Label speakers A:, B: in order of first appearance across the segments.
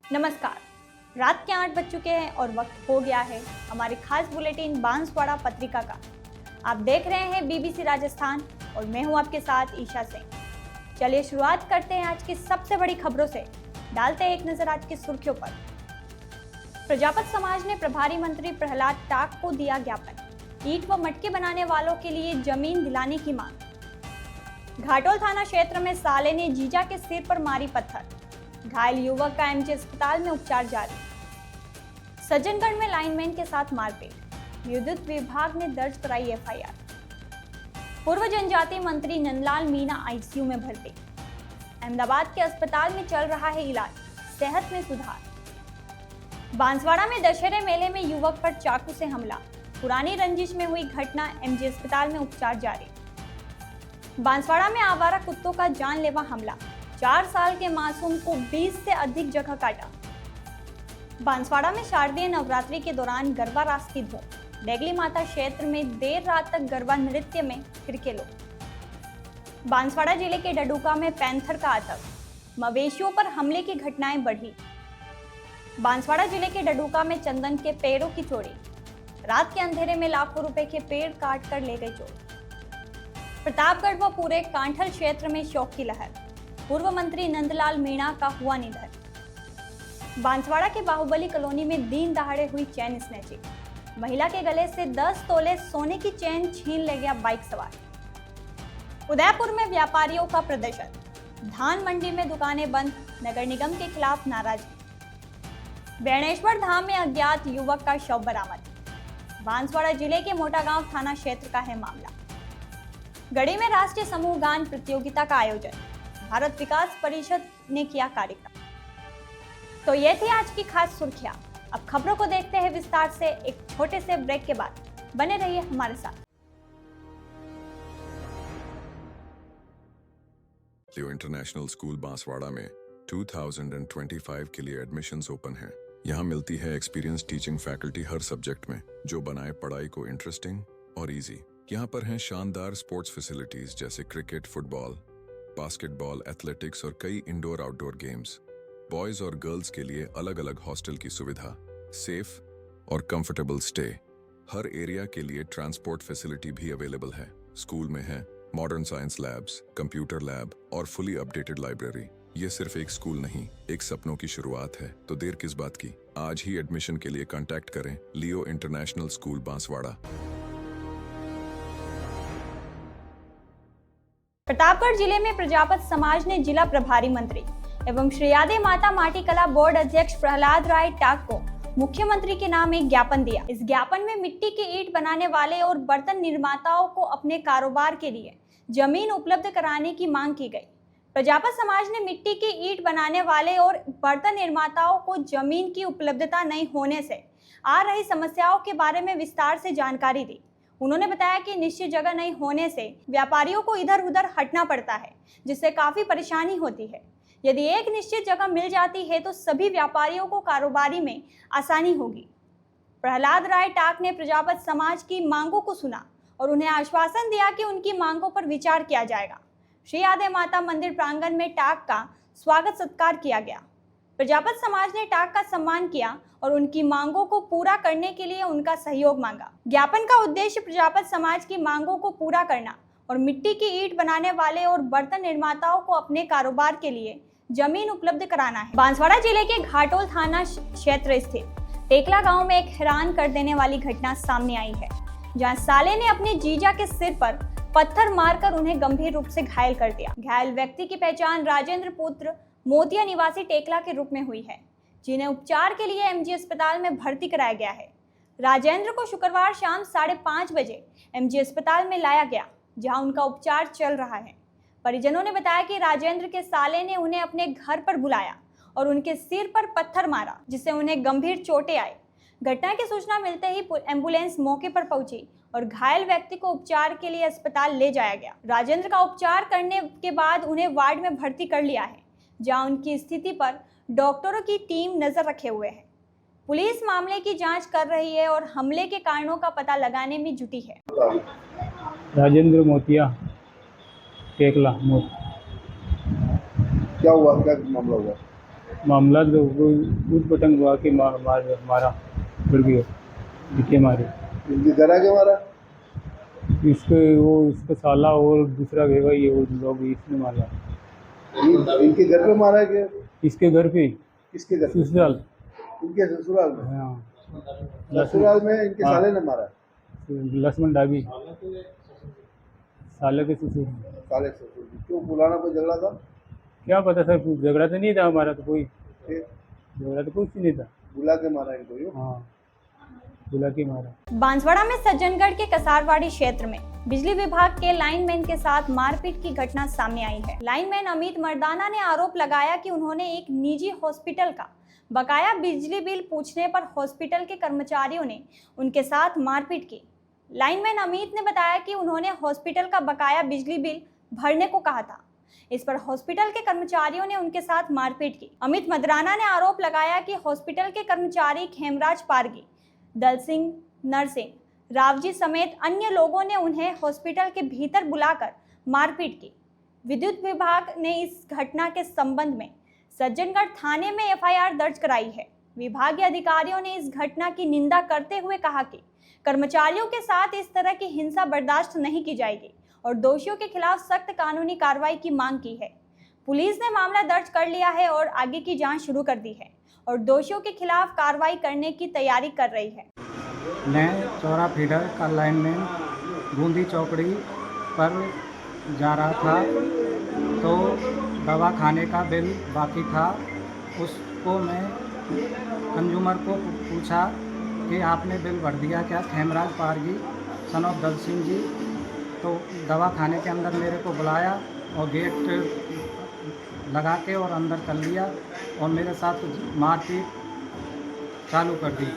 A: नमस्कार। रात के 8 बज चुके हैं और वक्त हो गया है हमारे खास बुलेटिन बांसवाड़ा पत्रिका का। आप देख रहे हैं बीबीसी राजस्थान और मैं हूं आपके साथ ईशा सिंह। चलिए शुरुआत करते हैं आज की सबसे बड़ी खबरों से। डालते हैं एक नजर आज की सुर्खियों पर। प्रजापत समाज ने प्रभारी मंत्री प्रहलाद टाक को दिया ज्ञापन। ईंट व मटके बनाने वालों के लिए जमीन दिलाने की मांग। घाटोल थाना क्षेत्र में साले ने जीजा के सिर पर मारी पत्थर। घायल युवक का एमजे अस्पताल में उपचार जारी। सज्जनगढ़ में लाइनमैन के साथ मारपीट। विद्युत विभाग ने दर्ज कराई एफआईआर। पूर्व जनजातीय मंत्री नंदलाल मीणा आईसीयू में भर्ती। अहमदाबाद के अस्पताल में चल रहा है इलाज, सेहत में सुधार। बांसवाड़ा में दशहरे मेले में युवक पर चाकू से हमला। पुरानी रंजिश में हुई घटना, एमजे अस्पताल में उपचार जारी। बांसवाड़ा में आवारा कुत्तों का जानलेवा हमला। 4 साल के मासूम को 20 से अधिक जगह काटा। बांसवाड़ा में शारदीय नवरात्रि के दौरान गरबा रास की धूम। डेगली माता क्षेत्र में देर रात तक गरबा नृत्य में थिरके लोग। बांसवाड़ा जिले के डडुका में पैंथर का आतंक। मवेशियों पर हमले की घटनाएं बढ़ी। बांसवाड़ा जिले के डडुका में चंदन के पेड़ों की चोरी। रात के अंधेरे में लाखों रुपए के पेड़ काट कर ले गए चोर। प्रतापगढ़ व पूरे कांठल क्षेत्र में शोक की लहर। पूर्व मंत्री नंदलाल मीणा का हुआ निधन। बांसवाड़ा के बाहुबली कॉलोनी में दिन दहाड़े हुई चेन स्नैचिंग। महिला के गले से 10 तोले सोने की चेन छीन ले गया बाइक सवार। उदयपुर में व्यापारियों का प्रदर्शन। धान मंडी में दुकानें बंद, नगर निगम के खिलाफ नाराजगी। बेणेश्वर धाम में अज्ञात युवक का शव बरामद। बांसवाड़ा जिले के मोटागांव थाना क्षेत्र का है मामला। गढ़ी में राष्ट्रीय समूह गान प्रतियोगिता का आयोजन। भारत विकास परिषद ने किया कार्यक्रम। तो ये थी आज की खास सुर्खियां। अब खबरों को देखते हैं विस्तार से एक छोटे से ब्रेक के बाद। बने रहिए हमारे साथ।
B: लियो इंटरनेशनल स्कूल बांसवाड़ा में 2025 के लिए एडमिशन्स ओपन हैं। यहाँ मिलती है एक्सपीरियंस टीचिंग फैकल्टी हर सब्जेक्ट में, जो बनाए पढ़ाई को इंटरेस्टिंग और इजी। यहाँ पर हैं शानदार स्पोर्ट्स फैसिलिटीज जैसे क्रिकेट, फुटबॉल, बास्केटबॉल, एथलेटिक्स और कई इंडोर आउटडोर गेम्स। बॉयज और गर्ल्स के लिए अलग अलग हॉस्टल की सुविधा, सेफ और कंफर्टेबल स्टे। हर एरिया के लिए ट्रांसपोर्ट फैसिलिटी भी अवेलेबल है। स्कूल में है modern science labs, computer lab और फुली अपडेटेड लाइब्रेरी। ये सिर्फ एक स्कूल नहीं, एक सपनों की शुरुआत है। तो देर किस बात की, आज ही एडमिशन के लिए कांटेक्ट करें लियो इंटरनेशनल स्कूल बांसवाड़ा।
A: प्रतापगढ़ जिले में प्रजापत समाज ने जिला प्रभारी मंत्री एवं श्री यादे माता माटी कला बोर्ड अध्यक्ष प्रहलाद राय टाक को मुख्यमंत्री के नाम एक ज्ञापन दिया। इस ज्ञापन में मिट्टी की ईंट बनाने वाले और बर्तन निर्माताओं को अपने कारोबार के लिए जमीन उपलब्ध कराने की मांग की गई। प्रजापत समाज ने मिट्टी की ईंट बनाने वाले और बर्तन निर्माताओं को जमीन की उपलब्धता नहीं होने से आ रही समस्याओं के बारे में विस्तार से जानकारी दी। उन्होंने बताया कि निश्चित जगह नहीं होने से व्यापारियों को इधर उधर हटना पड़ता है, जिससे काफी परेशानी होती है। यदि एक निश्चित जगह मिल जाती है तो सभी व्यापारियों को कारोबारी में आसानी होगी। प्रहलाद राय टाक ने प्रजापत समाज की मांगों को सुना और उन्हें आश्वासन दिया कि उनकी मांगों पर विचार किया जाएगा। श्री यादे माता मंदिर प्रांगण में टाक का स्वागत सत्कार किया गया। प्रजापत समाज ने टाक का सम्मान किया और उनकी मांगों को पूरा करने के लिए उनका सहयोग मांगा। ज्ञापन का उद्देश्य प्रजापत समाज की मांगों को पूरा करना और मिट्टी की ईंट बनाने वाले और बर्तन निर्माताओं को अपने कारोबार के लिए जमीन उपलब्ध कराना है। बांसवाड़ा जिले के घाटोल थाना क्षेत्र स्थित टेकला गांव में एक हैरान कर देने वाली घटना सामने आई है, जहां साले ने अपने जीजा के सिर पर पत्थर मारकर उन्हें गंभीर रूप से घायल कर दिया। घायल व्यक्ति की पहचान राजेंद्र पुत्र मोतिया निवासी टेकला के रूप में हुई है, जिन्हें उपचार के लिए एमजी अस्पताल में भर्ती कराया गया है। राजेंद्र को शुक्रवार शाम 5:30 बजे एमजी अस्पताल में लाया गया, जहां उनका उपचार चल रहा है। परिजनों ने बताया कि राजेंद्र के साले ने उन्हें अपने घर पर बुलाया और उनके सिर पर पत्थर मारा, जिससे उन्हें गंभीर चोटें आई। घटना की सूचना मिलते ही एम्बुलेंस मौके पर पहुंची और घायल व्यक्ति को उपचार के लिए अस्पताल ले जाया गया। राजेंद्र का उपचार करने के बाद उन्हें वार्ड में भर्ती कर लिया है, जहां उनकी स्थिति पर डॉक्टरों की टीम नजर रखे हुए है। पुलिस मामले की जांच कर रही है और हमले के कारणों का पता लगाने में जुटी है।
C: राजेंद्र मोतिया, टेकला मोत।
D: क्या हुआ, क्या मामला हुआ?
C: मामला तो ऊट पटंग हुआ के मारा लड़की को इतने मारे।
D: इनके घर आके मारा?
C: इसका साला और दूसरा भेगा ये वो लोग इसने मारा।
D: इनके घर पे मारा है क्या?
C: इसके घर पे।
D: किसके घर पे?
C: ससुराल।
D: इनके ससुराल में?
C: हाँ,
D: ससुराल में इनके
C: हाँ।
D: साले ने मारा?
C: लक्ष्मण डाबी साले के ससुर।
D: साले ससुर। क्यों, पुराना कोई झगड़ा था?
C: क्या पता सर, कुछ झगड़ा तो नहीं था हमारा, तो कोई
D: फिर
C: झगड़ा तो कुछ नहीं था।
D: बुला के मारा इनको यूं?
C: हाँ, बुला के मारा।
A: बांसवाड़ा में सज्जनगढ़ के कसारवाड़ी क्षेत्र में बिजली विभाग के लाइनमैन के साथ मारपीट की घटना सामने आई है। लाइनमैन अमित मर्दाना ने आरोप लगाया कि उन्होंने एक निजी हॉस्पिटल का बकाया बिजली बिल पूछने पर हॉस्पिटल के कर्मचारियों ने उनके साथ मारपीट की। लाइनमैन अमित ने बताया कि उन्होंने हॉस्पिटल का बकाया बिजली बिल भरने को कहा था। इस पर हॉस्पिटल के कर्मचारियों ने उनके साथ मारपीट की। अमित मर्दाना ने आरोप लगाया कि हॉस्पिटल के कर्मचारी खेमराज पारगी, दल सिंह, नरसिंह, रावजी समेत अन्य लोगों ने उन्हें हॉस्पिटल के भीतर बुलाकर मारपीट की। विद्युत विभाग ने इस घटना के संबंध में सज्जनगढ़ थाने में एफआईआर दर्ज कराई है। विभागीय अधिकारियों ने इस घटना की निंदा करते हुए कहा कि कर्मचारियों के साथ इस तरह की हिंसा बर्दाश्त नहीं की जाएगी और दोषियों के खिलाफ सख्त कानूनी कार्रवाई की मांग की है। पुलिस ने मामला दर्ज कर लिया है और आगे की जांच शुरू कर दी है और दोषियों के खिलाफ कार्रवाई करने की तैयारी कर रही है।
E: मैं चौरा फीडर का लाइनमैन बूंदी चौकड़ी पर जा रहा था तो दवा खाने का बिल बाकी था। उसको मैं कंज्यूमर को पूछा कि आपने बिल भर दिया क्या? खेमराज पारगी सन ऑफ दल सिंह जी। तो दवा खाने के अंदर मेरे को बुलाया और गेट लगा के और अंदर कर लिया और मेरे साथ मारपीट चालू कर दी।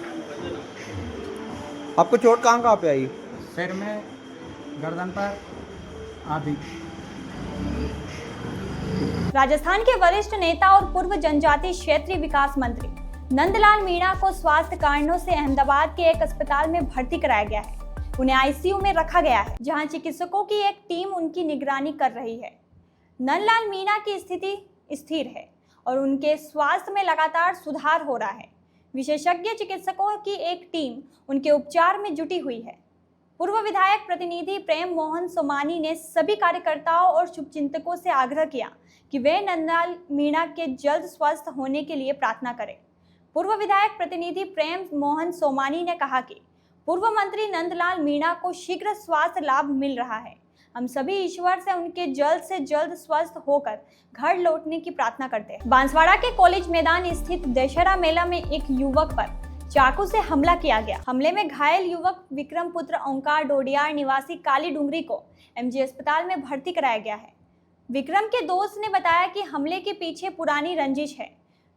F: आपको चोट कहाँ पे आई?
E: सिर में, गर्दन पर आदि।
A: राजस्थान के वरिष्ठ नेता और पूर्व जनजातीय क्षेत्रीय विकास मंत्री नंदलाल मीणा को स्वास्थ्य कारणों से अहमदाबाद के एक अस्पताल में भर्ती कराया गया है। उन्हें आईसीयू में रखा गया है, जहां चिकित्सकों की एक टीम उनकी निगरानी कर रही है। नंदलाल मीणा की स्थिति स्थिर है और उनके स्वास्थ्य में लगातार सुधार हो रहा है। विशेषज्ञ चिकित्सकों की एक टीम उनके उपचार में जुटी हुई है। पूर्व विधायक प्रतिनिधि प्रेम मोहन सोमानी ने सभी कार्यकर्ताओं और शुभचिंतकों से आग्रह किया कि वे नंदलाल मीणा के जल्द स्वस्थ होने के लिए प्रार्थना करें। पूर्व विधायक प्रतिनिधि प्रेम मोहन सोमानी ने कहा कि पूर्व मंत्री नंदलाल मीणा को शीघ्र स्वास्थ्य लाभ मिल रहा है। हम सभी ईश्वर से उनके जल्द से जल्द स्वस्थ होकर घर लौटने की प्रार्थना करते हैं। बांसवाड़ा के कॉलेज मैदान स्थित दशहरा मेला में एक युवक पर चाकू से हमला किया गया। हमले में घायल युवक विक्रम पुत्र ओंकार डोडियार निवासी काली डूंगरी को एमजी अस्पताल में भर्ती कराया गया है। विक्रम के दोस्त ने बताया कि हमले के पीछे पुरानी रंजिश है।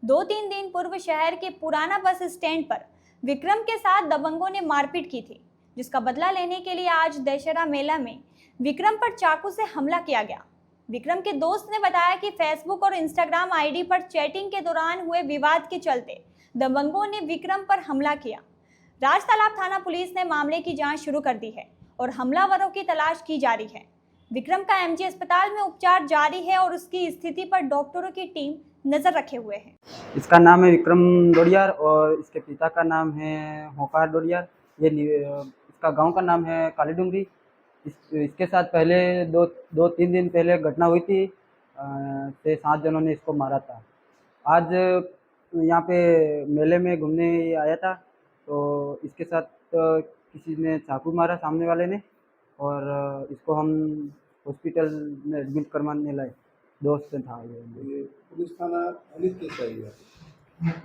A: 2-3 दिन पूर्व शहर के पुराना बस स्टैंड पर विक्रम के साथ दबंगों ने मारपीट की थी, जिसका बदला लेने के लिए आज दशहरा मेला में विक्रम पर चाकू से हमला किया गया। विक्रम के दोस्त ने बताया कि फेसबुक और इंस्टाग्राम आईडी पर चैटिंग के दौरान हुए विवाद के चलते दबंगों ने विक्रम पर हमला किया। राजतालाब थाना पुलिस ने मामले की जांच शुरू कर दी है और हमलावरों की तलाश की जा रही है। विक्रम का एमजी अस्पताल में उपचार जारी है और उसकी स्थिति पर डॉक्टरों की टीम नजर रखे हुए है।
G: इसका नाम है विक्रम डोडियार और इसके पिता का नाम है होकार डोडियार। ये इसका गांव का नाम है काली डूंगरी। इसके साथ पहले दो तीन दिन पहले घटना हुई थी। 6-7 जनों ने इसको मारा था। आज यहाँ पे मेले में घूमने आया था तो इसके साथ किसी ने चाकू मारा सामने वाले ने और इसको हम हॉस्पिटल में एडमिट करवाने लाए। दोस्त था ये।
D: पुलिस थाना पुलिस के चाहिए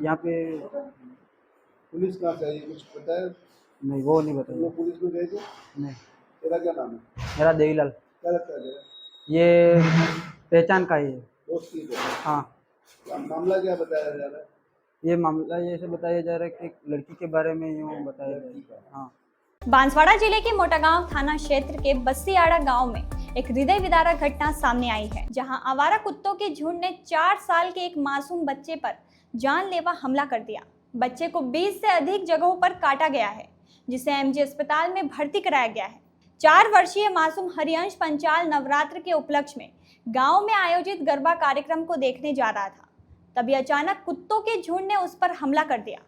G: यहाँ पे
D: पुलिस कहाँ चाहिए, कुछ पता है?
G: नहीं, वो नहीं बताया।
D: वो पुलिस में गए थे?
G: नहीं।
D: तेरा क्या नाम है?
G: मेरा देवीलाल।
D: क्या लगता है तेरा?
G: ये पहचान का ही है।
D: दोस्त की है?
G: हाँ।
D: मामला क्या बताया जा रहा है?
G: ये मामला ये ऐसे बताया जा रहा है कि एक लड़की के बारे में यूँ बताया जा रहा है। हाँ।
A: बांसवाड़ा जिले के मोटागांव थाना क्षेत्र के बस्सीआड़ा गांव में एक हृदय विदारक घटना सामने आई है, जहां आवारा कुत्तों के झुंड ने 4 साल के एक मासूम बच्चे पर जानलेवा हमला कर दिया। बच्चे को 20 से अधिक जगहों पर काटा गया है, जिसे एमजी अस्पताल में भर्ती कराया गया है। 4 वर्षीय मासूम हरियंश पंचाल नवरात्र के उपलक्ष्य में गांव में आयोजित गरबा कार्यक्रम को देखने जा रहा था। तभी अचानक कुत्तों के झुंड ने उस पर हमला कर दिया।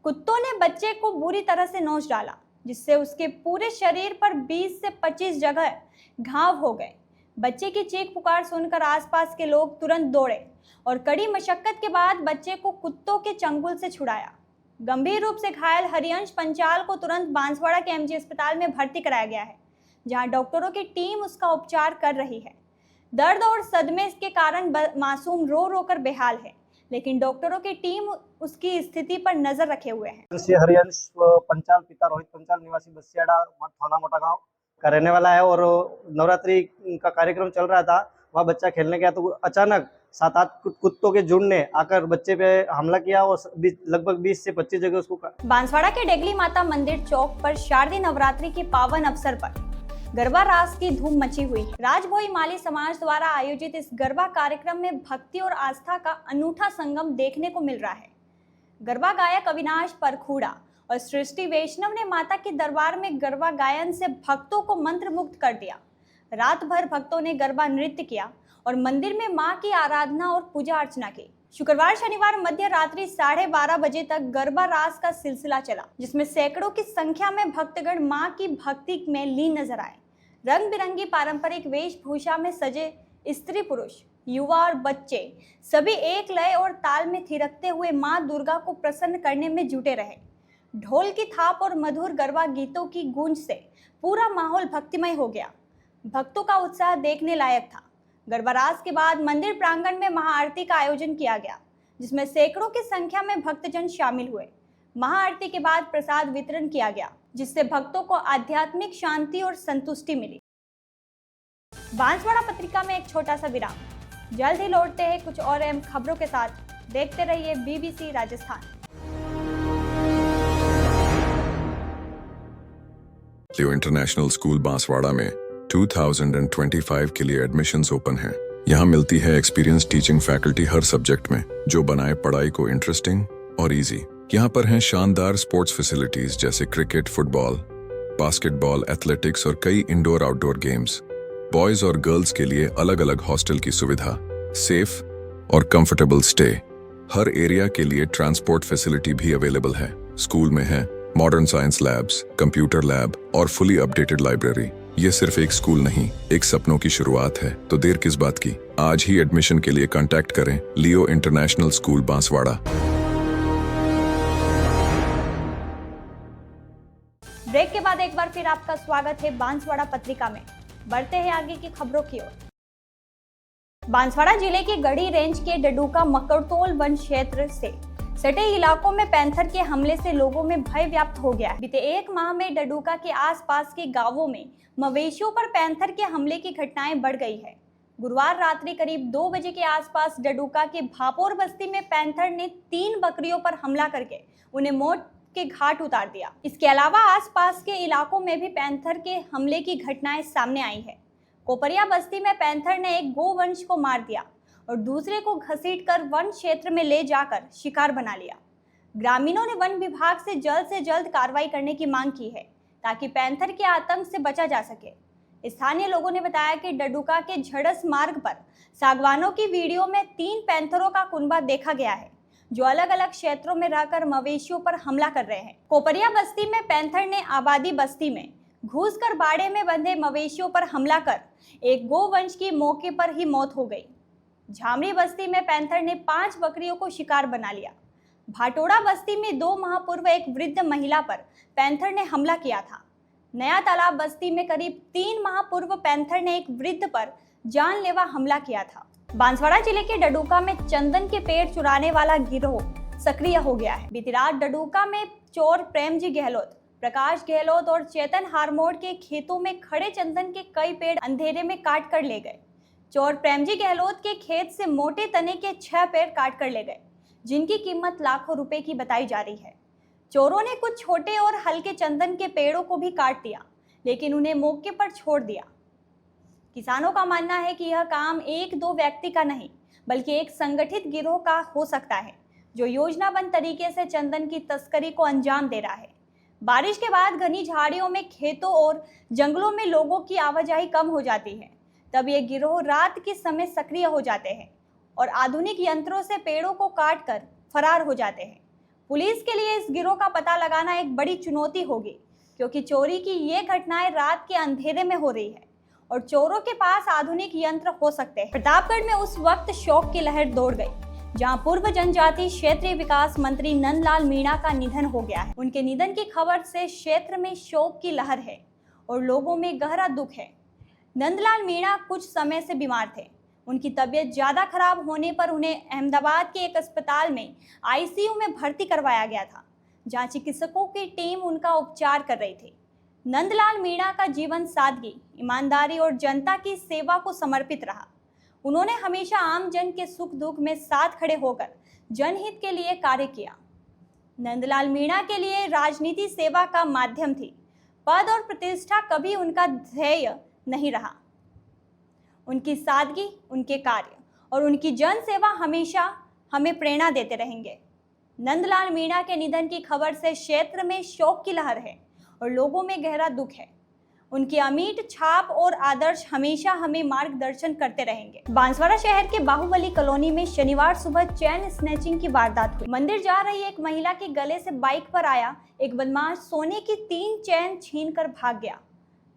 A: कुत्तों ने बच्चे को बुरी तरह से नोच डाला, जिससे उसके पूरे शरीर पर 20 से 25 जगह घाव हो गए। बच्चे की चीख पुकार सुनकर आसपास के लोग तुरंत दौड़े और कड़ी मशक्कत के बाद बच्चे को कुत्तों के चंगुल से छुड़ाया। गंभीर रूप से घायल हरियंश पंचाल को तुरंत बांसवाड़ा के एमजी अस्पताल में भर्ती कराया गया है, जहां डॉक्टरों की टीम उसका उपचार कर रही है। दर्द और सदमे के कारण मासूम रो रो कर बेहाल है, लेकिन डॉक्टरों की टीम उसकी स्थिति पर नजर रखे हुए है।
F: श्री हरियंश पंचाल, पिता रोहित पंचाल, निवासी बसियाड़ा थाना मोटा गांव का रहने वाला है। और नवरात्रि का कार्यक्रम चल रहा था, वहाँ बच्चा खेलने गया तो अचानक 7-8 कुत्तों के झुंड ने आकर बच्चे पे हमला किया और लगभग 20 से 25 जगह उसको।
A: बांसवाड़ा के डेगली माता मंदिर चौक पर शारदीय नवरात्रि के पावन अवसर पर गरबा रास की धूम मची हुई है। राजभोई माली समाज द्वारा आयोजित इस गरबा कार्यक्रम में भक्ति और आस्था का अनूठा संगम देखने को मिल रहा है। गरबा गायक अविनाश परखुड़ा और सृष्टि वैष्णव ने माता के दरबार में गरबा गायन से भक्तों को मंत्र मुग्ध कर दिया। रात भर भक्तों ने गरबा नृत्य किया और मंदिर में मां की आराधना और पूजा अर्चना की। शुक्रवार शनिवार मध्य रात्रि 12:30 बजे तक गरबा रास का सिलसिला चला, जिसमें सैकड़ों की संख्या में भक्तगण मां की भक्ति में लीन नजर आए। रंग बिरंगी पारंपरिक वेशभूषा में सजे स्त्री पुरुष, युवा और बच्चे सभी एक लय और ताल में थिरकते हुए मां दुर्गा को प्रसन्न करने में जुटे रहे। ढोल की थाप और मधुर गरबा गीतों की गूंज से पूरा माहौल भक्तिमय हो गया। भक्तों का उत्साह देखने लायक था। गरबा रास के बाद मंदिर प्रांगण में महाआरती का आयोजन किया गया, जिसमें सैकड़ों की संख्या में भक्तजन शामिल हुए। महाआरती के बाद प्रसाद वितरण किया गया, जिससे भक्तों को आध्यात्मिक शांति और संतुष्टि मिली। बांसवाड़ा पत्रिका में एक छोटा सा विराम। जल्द ही लौटते हैं कुछ और अहम खबरों के साथ। देखते रहिए BBC राजस्थान।
B: लियो इंटरनेशनल स्कूल बांसवाड़ा में 2025 के लिए एडमिशन्स ओपन हैं। यहाँ मिलती है एक्सपीरियंस टीचिंग फैकल्टी हर सब्जेक्ट में, जो बनाए पढ़ाई को इंटरेस्टिंग और इजी। यहाँ पर हैं शानदार स्पोर्ट्स फैसिलिटीज जैसे क्रिकेट, फुटबॉल, बास्केटबॉल, एथलेटिक्स और कई इंडोर आउटडोर गेम्स। बॉयज और गर्ल्स के लिए अलग अलग हॉस्टल की सुविधा, सेफ और कंफर्टेबल स्टे। हर एरिया के लिए ट्रांसपोर्ट फैसिलिटी भी अवेलेबल है। स्कूल में है modern science labs, computer lab और फुली अपडेटेड लाइब्रेरी। ये सिर्फ एक स्कूल नहीं, एक सपनों की शुरुआत है। तो देर किस बात की, आज ही एडमिशन के लिए कांटेक्ट करें लियो इंटरनेशनल स्कूल बांसवाड़ा।
A: ब्रेक के बाद एक बार फिर आपका स्वागत है बांसवाड़ा पत्रिका में। बढ़ते हैं आगे की खबरों की ओर। बांसवाड़ा जिले के गढ़ी रेंज के डडूका मकड़तोल वन क्षेत्र से सटे इलाकों में पैंथर के हमले से लोगों में भय व्याप्त हो गया है। बीते एक माह में डडूका के आसपास के गांवों में मवेशियों पर पैंथर के हमले की घटनाएं बढ़ गई है। गुरुवार रात्रि करीब 2 बजे के आसपास डडूका के भापोर बस्ती में पैंथर ने 3 बकरियों पर हमला करके उन्हें मौत के घाट उतार दिया। इसके अलावा आसपास के इलाकों में भी पैंथर के हमले की घटनाएं सामने आई है। कोपरिया बस्ती में पैंथर ने एक गोवंश को मार दिया और दूसरे को घसीटकर वन क्षेत्र में ले जाकर शिकार बना लिया। ग्रामीणों ने वन विभाग से जल्द कार्रवाई करने की मांग की है, ताकि पैंथर के आतंक से बचा जा सके। स्थानीय लोगों ने बताया कि डडूका के झड़स मार्ग पर सागवानों की वीडियो में 3 पैंथरों का कुनबा देखा गया है, जो अलग अलग क्षेत्रों में रहकर मवेशियों पर हमला कर रहे हैं। कोपरिया बस्ती में पैंथर ने आबादी बस्ती में घुसकर बाड़े में बंधे मवेशियों पर हमला कर एक गोवंश की मौके पर ही मौत हो गई। झामरी बस्ती में पैंथर ने 5 बकरियों को शिकार बना लिया। भाटोड़ा बस्ती में 2 माह पूर्व एक वृद्ध महिला पर पैंथर ने हमला किया था। नया तालाब बस्ती में करीब 3 माह पूर्व पैंथर ने एक वृद्ध पर जानलेवा हमला किया था। बांसवाड़ा जिले के डडूका में चंदन के पेड़ चुराने वाला गिरोह सक्रिय हो गया है। बीती रात डडूका में चोर प्रेमजी गहलोत, प्रकाश गहलोत और चेतन हारमोड़ के खेतों में खड़े चंदन के कई पेड़ अंधेरे में काट कर ले गए। चोर प्रेमजी गहलोत के खेत से मोटे तने के 6 पेड़ काट कर ले गए, जिनकी कीमत लाखों रुपए की बताई जा रही है। चोरों ने कुछ छोटे और हल्के चंदन के पेड़ों को भी काट दिया, लेकिन उन्हें मौके पर छोड़ दिया। किसानों का मानना है कि यह काम 1-2 व्यक्ति का नहीं, बल्कि एक संगठित गिरोह का हो सकता है, जो योजनाबद्ध तरीके से चंदन की तस्करी को अंजाम दे रहा है। बारिश के बाद घनी झाड़ियों में खेतों और जंगलों में लोगों की आवाजाही कम हो जाती है, तब ये गिरोह रात के समय सक्रिय हो जाते हैं और आधुनिक यंत्रों से पेड़ों को काटकर फरार हो जाते हैं। पुलिस के लिए इस गिरोह का पता लगाना एक बड़ी चुनौती होगी, क्योंकि चोरी की ये घटनाएं रात के अंधेरे में हो रही है और चोरों के पास आधुनिक यंत्र हो सकते हैं। प्रतापगढ़ में उस वक्त शोक की लहर दौड़ गई जहां पूर्व जनजाति क्षेत्रीय विकास मंत्री नंदलाल मीणा का निधन हो गया है। उनके निधन की खबर से क्षेत्र में शोक की लहर है और लोगों में गहरा दुख है। नंदलाल मीणा कुछ समय से बीमार थे। उनकी तबीयत ज़्यादा खराब होने पर उन्हें अहमदाबाद के एक अस्पताल में आईसीयू में भर्ती करवाया गया था, जहां चिकित्सकों की टीम उनका उपचार कर रही थी। नंदलाल मीणा का जीवन सादगी, ईमानदारी और जनता की सेवा को समर्पित रहा। उन्होंने हमेशा आम जन के सुख दुख में साथ खड़े होकर जनहित के लिए कार्य किया। नंदलाल मीणा के लिए राजनीति सेवा का माध्यम थी। पद और प्रतिष्ठा कभी उनका ध्येय नहीं रहा। उनकी सादगी, उनके कार्य और उनकी जन सेवा हमेशा हमें प्रेरणा देते रहेंगे। नंदलाल मीणा के निधन की खबर से क्षेत्र में शोक की लहर है और लोगों में गहरा दुख है। उनकी अमिट छाप और आदर्श हमेशा हमें मार्गदर्शन करते रहेंगे। बांसवाड़ा शहर के बाहुबली कॉलोनी में शनिवार सुबह चैन स्नैचिंग की वारदात हुई। मंदिर जा रही एक महिला के गले से बाइक पर आया एक बदमाश सोने की 3 चैन छीनकर भाग गया।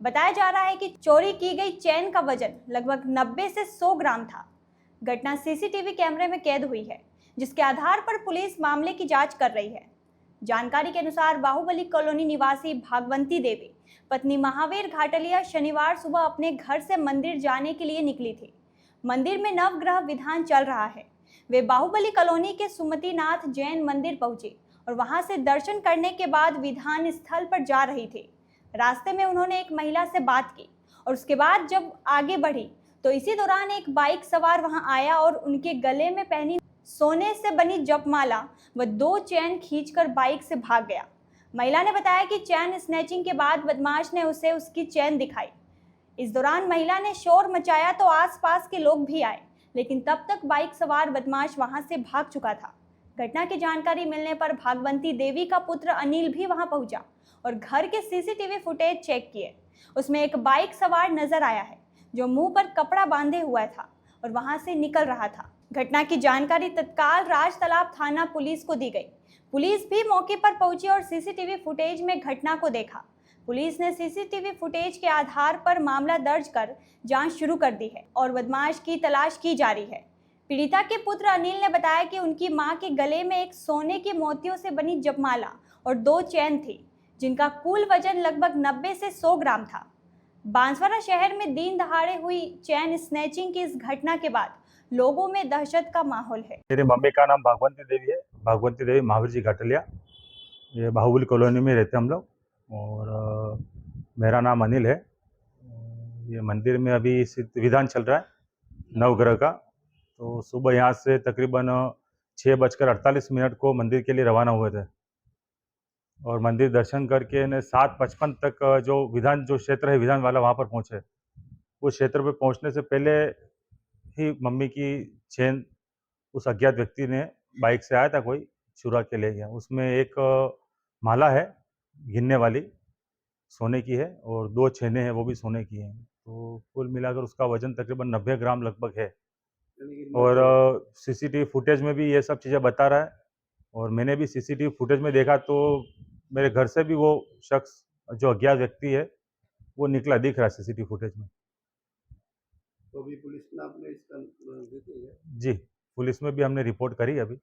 A: बताया जा रहा है कि चोरी की गई चैन का वजन लगभग 90 से 100 ग्राम था। घटना सीसीटीवी कैमरे में कैद हुई है, जिसके आधार पर पुलिस मामले की जांच कर रही है। जानकारी के अनुसार बाहुबली कॉलोनी निवासी भागवंती देवी पत्नी महावीर घाटलिया शनिवार सुबह अपने घर से मंदिर जाने के लिए निकली थी। मंदिर में नवग्रह विधान चल रहा है। वे बाहुबली कॉलोनी के सुमतिनाथ जैन मंदिर पहुंची और वहां से दर्शन करने के बाद विधान स्थल पर जा रही थी। रास्ते में उन्होंने एक महिला से बात की और उसके बाद जब आगे बढ़ी तो इसी दौरान एक बाइक सवार वहां आया और उनके गले में पहनी सोने से बनी जपमाला व 2 चैन खींचकर बाइक से भाग गया। महिला ने बताया कि चैन स्नैचिंग के बाद बदमाश ने उसे उसकी चैन दिखाई। इस दौरान महिला ने शोर मचाया तो आसपास के लोग भी आए, लेकिन तब तक बाइक सवार बदमाश वहां से भाग चुका था। घटना की जानकारी मिलने पर भागवंती देवी का पुत्र अनिल भी वहां पहुंचा और घर के सीसीटीवी फुटेज चेक किए। उसमें एक बाइक सवार नजर आया है जो मुंह पर कपड़ा बांधे हुआ था और वहां से निकल रहा था। घटना की जानकारी तत्काल राजतालाब थाना पुलिस को दी गई। पुलिस भी मौके पर पहुंची और सीसीटीवी फुटेज में घटना को देखा। पुलिस ने सीसीटीवी फुटेज के आधार पर मामला दर्ज कर जांच शुरू कर दी है और बदमाश की तलाश की जा रही है। पीड़िता के पुत्र अनिल ने बताया कि उनकी मां के गले में एक सोने के मोतियों से बनी जपमाला और 2 चैन थी, जिनका कुल वजन लगभग 90 से 100 ग्राम था। बांसवाड़ा शहर में दिन दहाड़े हुई चैन स्नैचिंग की इस घटना के बाद लोगों में दहशत का माहौल है।
H: मेरे मम्मी का नाम भागवंती देवी है, भागवंती देवी महावीर जी घाटलिया। ये बाहुबली कॉलोनी में रहते हम लोग और मेरा नाम अनिल है। ये मंदिर में अभी विधान चल रहा है नवग्रह का, तो सुबह यहाँ से तकरीबन 6:48 को मंदिर के लिए रवाना हुए थे और मंदिर दर्शन करके 7:55 तक जो क्षेत्र है विधान वाला वहाँ पर पहुँचे। उस क्षेत्र पर पहुँचने से पहले ही मम्मी की चेन उस अज्ञात व्यक्ति ने बाइक से आया था, कोई चुरा के ले गया। उसमें एक माला है गिनने वाली, सोने की है और 2 चेनें हैं वो भी सोने की हैं। तो कुल मिलाकर उसका वजन तकरीबन 90 ग्राम लगभग है और सीसीटीवी फुटेज में भी ये सब चीज़ें बता रहा है। और मैंने भी सीसीटीवी फुटेज में देखा तो मेरे घर से भी वो शख्स जो अज्ञात व्यक्ति है वो निकला दिख रहा है सीसीटीवी फुटेज में।
D: तो अभी पुलिस ने आपने इसका देते हैं?
H: जी, पुलिस में भी हमने रिपोर्ट करी। अभी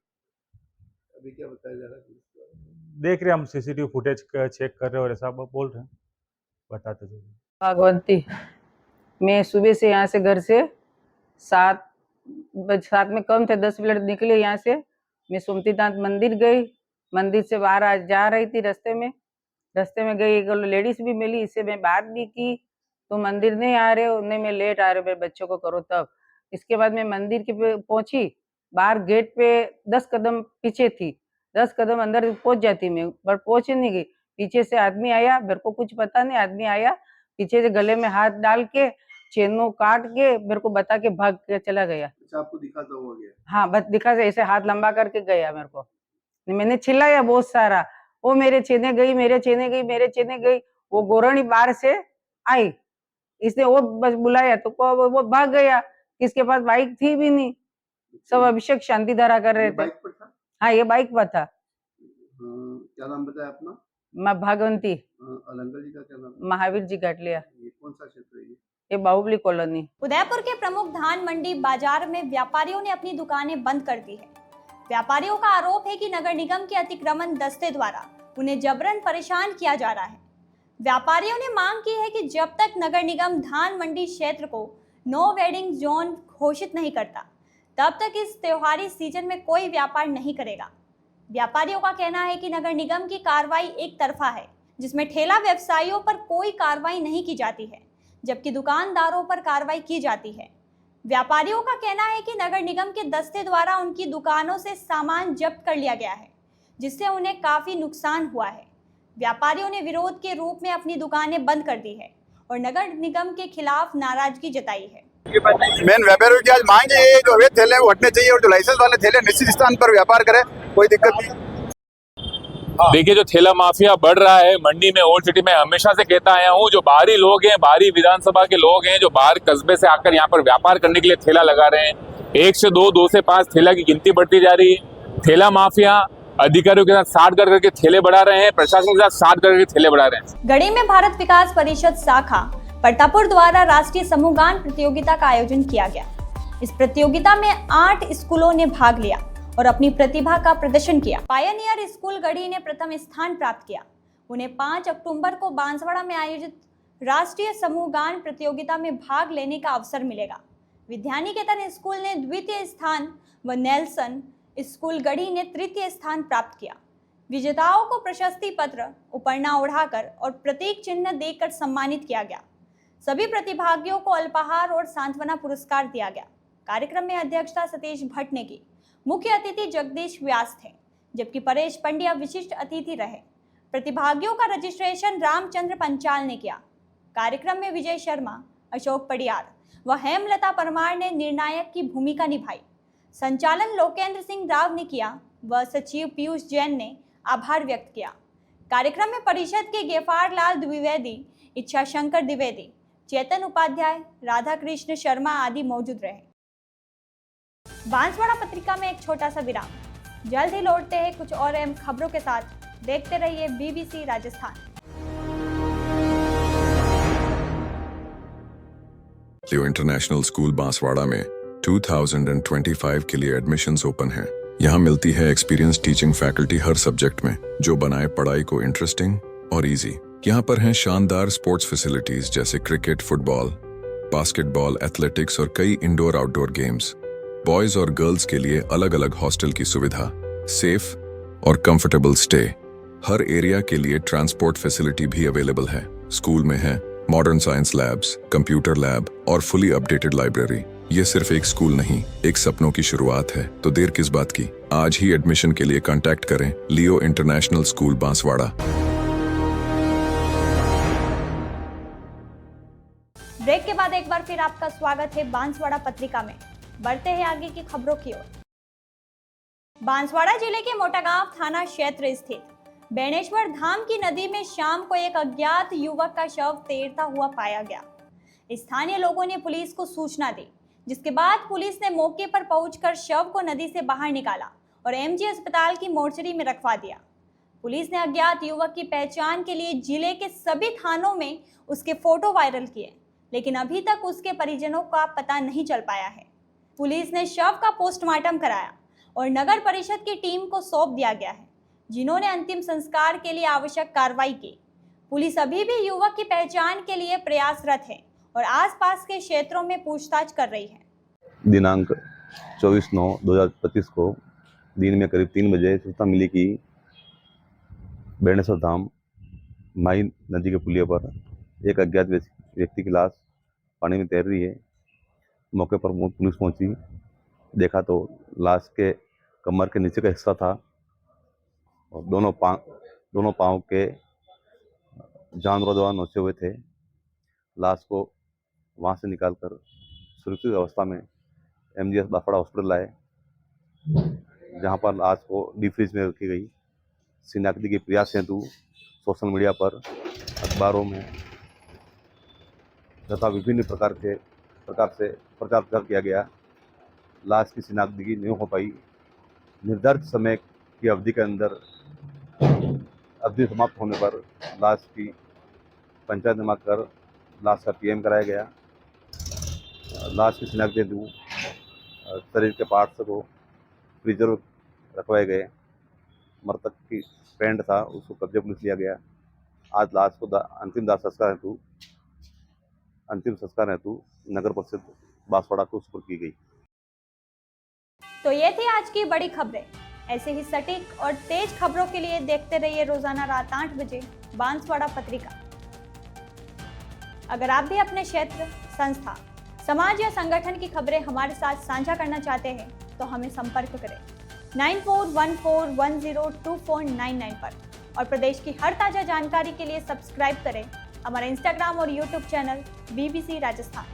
D: क्या बताया जा रहा है पुलिस द्वारा?
H: देख रहे हैं हम, सीसीटीवी फुटेज चेक कर रहे हैं और ऐसा बोल रहे हैं, बताते जो।
I: भागवंती, मैं सुबह से यहाँ से घर से 7 में कम थे 10 मिनट निकले यहाँ से। मैं सुमतिनाथ मंदिर गई, मंदिर से बाहर आज जा रही थी। रास्ते में गई, एक लेडीज भी मिली, इससे मैं बात भी की तो मंदिर नहीं आ रहे हो, नहीं मैं लेट आ रहे हो, मेरे बच्चों को करो तब। इसके बाद मैं मंदिर के पहुंची, बाहर गेट पे 10 कदम पीछे थी, 10 कदम अंदर पहुंच जाती मैं, पर पहुंच नहीं गई। पीछे से आदमी आया, मेरे को कुछ पता नहीं, आदमी आया पीछे से गले में हाथ डाल के चेनों काट के मेरे को बता के भाग के चला गया।
D: अच्छा, आपको दिखाता हुआ गया?
I: हाँ, बस दिखा से ऐसे हाथ लंबा करके गया मेरे को। मैंने चिल्लाया बहुत सारा, वो मेरे चेने गई, मेरे चेने गई, मेरे चेने गई। वो गोरणी बाहर से आई, इसने वो बस बुलाया तो वो भाग गया। किसके पास बाइक थी भी नहीं, सब अभिषेक शांति धारा कर रहे
D: ये
I: थे।
D: बाइक पर था?
I: हाँ, ये बाइक पर था।
D: क्या नाम बताया अपना?
I: माँ भागवंती,
D: अंकल जी का क्या नाम है?
I: महावीर जी घाटलिया,
D: ये कौन सा क्षेत्र है ये?
I: ये बाहुबली कॉलोनी।
A: उदयपुर के प्रमुख धान मंडी बाजार में व्यापारियों ने अपनी दुकानें बंद कर दी है। व्यापारियों का आरोप है कि नगर निगम के अतिक्रमण दस्ते द्वारा उन्हें जबरन परेशान किया जा रहा है। व्यापारियों ने मांग की है कि जब तक नगर निगम धान मंडी क्षेत्र को नो वेडिंग जोन घोषित नहीं करता, तब तक इस त्योहारी सीजन में कोई व्यापार नहीं करेगा। व्यापारियों का कहना है कि नगर निगम की कार्रवाई एक तरफा है, जिसमें ठेला व्यवसायियों पर कोई कार्रवाई नहीं की जाती है, जबकि दुकानदारों पर कार्रवाई की जाती है। व्यापारियों का कहना है कि नगर निगम के दस्ते द्वारा उनकी दुकानों से सामान जब्त कर लिया गया है, जिससे उन्हें काफी नुकसान हुआ है। व्यापारियों ने विरोध के रूप में अपनी दुकानें बंद कर दी है और नगर निगम के खिलाफ नाराजगी जताई है।
J: मेन व्यापारियों की आज मांग है जो अवैध ठेले वो हटने चाहिए और जो लाइसेंस वाले ठेले निश्चित स्थान पर व्यापार करें, कोई दिक्कत नहीं।
K: देखिए, जो ठेला माफिया बढ़ रहा है मंडी में, ओल्ड सिटी में, हमेशा से कहता आया हूँ, जो बाहरी लोग हैं, बाहरी विधानसभा के लोग हैं, जो बाहर कस्बे से आकर यहाँ पर व्यापार करने के लिए ठेला लगा रहे हैं, 1 से 2, 2 से 5 ठेला की गिनती बढ़ती जा रही है। ठेला माफिया अधिकारियों के साथ साठ करके ठेले बढ़ा रहे हैं, प्रशासन के साथ साठ करके ठेले बढ़ा रहे हैं।
A: गढ़ी में भारत विकास परिषद शाखा परतापुर द्वारा राष्ट्रीय समूह गान प्रतियोगिता का आयोजन किया गया। इस प्रतियोगिता में 8 स्कूलों ने भाग लिया और अपनी प्रतिभा का प्रदर्शन किया। पायनियर स्कूल गढ़ी ने प्रथम स्थान प्राप्त किया। उन्हें 5 अक्टूबर को बांसवाड़ा में आयोजित राष्ट्रीय समूह गान प्रतियोगिता में भाग लेने का अवसर मिलेगा। विद्यानिकेतन स्कूल ने द्वितीय स्थान व नेल्सन स्कूल गढ़ी ने तृतीय स्थान प्राप्त किया। विजेताओं को प्रशस्ति पत्र, उपरना ओढ़ाकर और प्रतीक चिन्ह देकर सम्मानित किया गया। सभी प्रतिभागियों को अल्पाहार और सांत्वना पुरस्कार दिया गया। कार्यक्रम में अध्यक्षता सतीश भट्ट ने की। मुख्य अतिथि जगदीश व्यास थे, जबकि परेश पंड्या विशिष्ट अतिथि रहे। प्रतिभागियों का रजिस्ट्रेशन रामचंद्र पंचाल ने किया। कार्यक्रम में विजय शर्मा, अशोक पडियार व हेमलता परमार ने निर्णायक की भूमिका निभाई। संचालन लोकेंद्र सिंह राव ने किया व सचिव पीयूष जैन ने आभार व्यक्त किया। कार्यक्रम में परिषद के गेफार लाल द्विवेदी, इच्छा शंकर द्विवेदी, चेतन उपाध्याय, राधा कृष्ण शर्मा आदि मौजूद रहे। बांसवाड़ा पत्रिका में एक छोटा सा विराम। जल्द ही लौटते हैं कुछ और अहम खबरों के साथ। देखते रहिए BBC राजस्थान।
B: लियो इंटरनेशनल स्कूल बांसवाड़ा में 2025 के लिए एडमिशन्स ओपन हैं। यहाँ मिलती है एक्सपीरियंस टीचिंग फैकल्टी हर सब्जेक्ट में, जो बनाए पढ़ाई को इंटरेस्टिंग और इजी। यहाँ पर हैं शानदार स्पोर्ट्स फैसिलिटीज जैसे क्रिकेट, फुटबॉल, बास्केटबॉल, एथलेटिक्स और कई इंडोर आउटडोर गेम्स। बॉयज और गर्ल्स के लिए अलग अलग हॉस्टल की सुविधा, सेफ और कंफर्टेबल स्टे। हर एरिया के लिए ट्रांसपोर्ट फैसिलिटी भी अवेलेबल है। स्कूल में है modern science labs, computer lab और फुली अपडेटेड लाइब्रेरी। ये सिर्फ एक स्कूल नहीं, एक सपनों की शुरुआत है। तो देर किस बात की, आज ही एडमिशन के लिए कांटेक्ट करें लियो इंटरनेशनल स्कूल बांसवाड़ा।
A: ब्रेक के बाद एक बार फिर आपका स्वागत है बांसवाड़ा पत्रिका में। बढ़ते हैं आगे की खबरों की ओर। बांसवाड़ा जिले के मोटागांव थाना क्षेत्र स्थित बेणेश्वर धाम की नदी में शाम को एक अज्ञात युवक का शव तैरता हुआ पाया गया। स्थानीय लोगों ने पुलिस को सूचना दी, जिसके बाद पुलिस ने मौके पर पहुंचकर शव को नदी से बाहर निकाला और MG अस्पताल की मोर्चरी में रखवा दिया। पुलिस ने अज्ञात युवक की पहचान के लिए जिले के सभी थानों में उसके फोटो वायरल किए, लेकिन अभी तक उसके परिजनों का पता नहीं चल पाया है। पुलिस ने शव का पोस्टमार्टम कराया और नगर परिषद की टीम को सौंप दिया गया है, जिन्होंने अंतिम संस्कार के लिए आवश्यक कार्रवाई की। पुलिस अभी भी युवक की पहचान के लिए प्रयासरत है और आसपास के क्षेत्रों में पूछताछ कर रही है।
L: दिनांक 24/9/2025 को दिन में करीब 3 बजे सूचना मिली कि बेणेश्वर धाम माई नदी के पुलिया पर एक अज्ञात व्यक्ति की लाश पानी में तैर रही है। मौके पर पुलिस पहुंची, देखा तो लाश के कमर के नीचे का हिस्सा था और दोनों पाँव के जानवरों द्वारा नोचे हुए थे। लाश को वहां से निकालकर सुरक्षित अवस्था में MGS बांसवाड़ा हॉस्पिटल लाए, जहां पर लाश को डीप फ्रीज में रखी गई। शिनाख्ती के प्रयास हेतु सोशल मीडिया पर, अखबारों में तथा विभिन्न प्रकार से प्रचार किया गया। लाश की शिनाख्तगी नहीं हो पाई। निर्धारित समय की अवधि के अंदर अवधि समाप्त होने पर लाश की पंचनामा कर लाश का पीएम कराया गया। लाश की शिनाख्त हेतु शरीर के पार्ट्स को प्रिजर्व रखवाए गए। मृतक की पैंट था, उसको कब्जे पुलिस लिया गया। आज लाश को अंतिम संस्कार हेतु नगर परिषद बांसवाड़ा को सुपुर्द की गई।
A: तो ये थी आज की बड़ी खबरें। ऐसे ही सटीक और तेज खबरों के लिए देखते रहिए रोजाना रात 8 बजे बांसवाड़ा पत्रिका। अगर आप भी अपने क्षेत्र, संस्था, समाज या संगठन की खबरें हमारे साथ साझा करना चाहते हैं तो हमें संपर्क करें 9414102499 पर। और प्रदेश की हर ताजा जानकारी के लिए सब्सक्राइब करें हमारा इंस्टाग्राम और यूट्यूब चैनल BBC राजस्थान।